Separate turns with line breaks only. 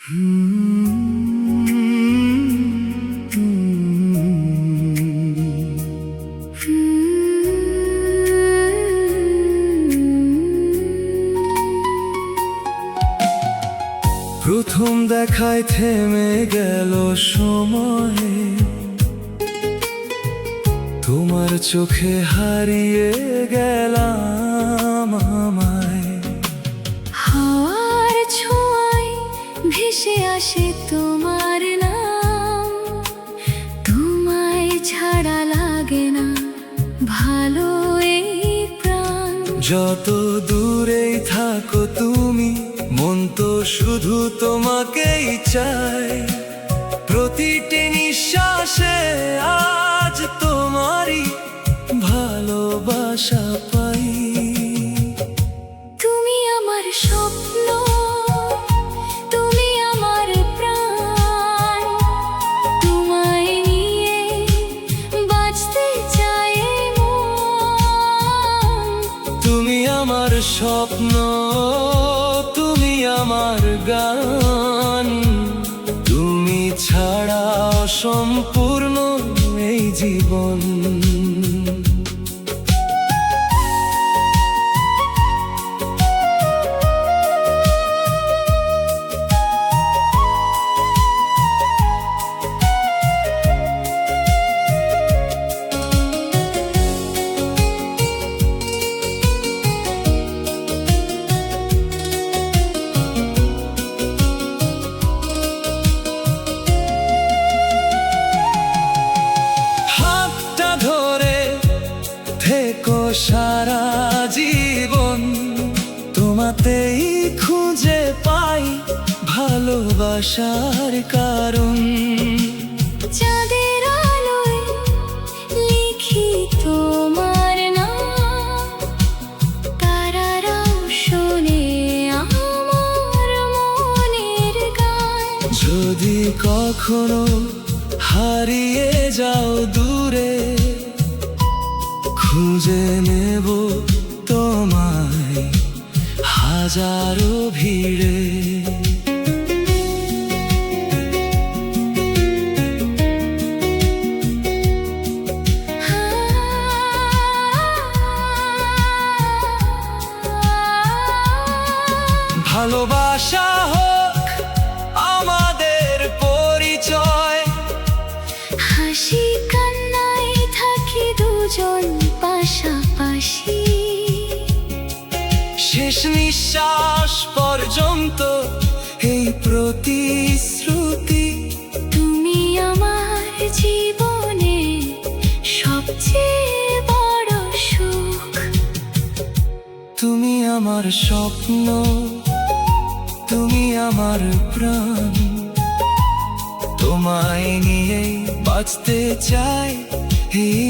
প্রথম দেখায় থেমে গেল সময়, তোমার চোখে হারিয়ে গেলাম আমায়।
হাওয়ার ছোঁয়ায় ভেসে আসে তোমার নাম, তোমায় ছাড়া লাগে না ভালো এই প্রাণ।
যত দূরেই থাকো তুমি, মন তো শুধু তোমাকেই চায়। প্রতিটি নিঃশ্বাসে আজ তোমারই ভালোবাসা পাই।
তুমি আমার স্বপ্ন, তুমি আমার প্রাণ, তোমায় নিয়ে বাঁচতে চাই মন।
তুমি আমার স্বপ্ন, তুমি আমার গান, তুমি ছাড়া অসম্পূর্ণ এই জীবন। থেকো সারা জীবন, তোমাতেই খুঁজে পাই ভালোবাসার কারণ।
চাঁদের আলোয় লিখি তোমার নাম, তারারাও শোনে আমার মনের গান।
যদি কখনো হারিয়ে যাও দূরে, খুঁজে নেব তোমায় হাজারো ভিড়ে। ভালোবাসা হোক আমাদের পরিচয়,
হাসি কান্নায় থাকি দুজন পাশাপাশি।
শেষ নিঃশ্বাস পর্যন্ত এই প্রতিশ্রুতি।
তুমি আমার জীবনে সবচেয়ে বড় সুখ।
তুমি আমার স্বপ্ন, তুমি আমার প্রাণ, তোমায় নিয়ে বাঁচতে চাই এই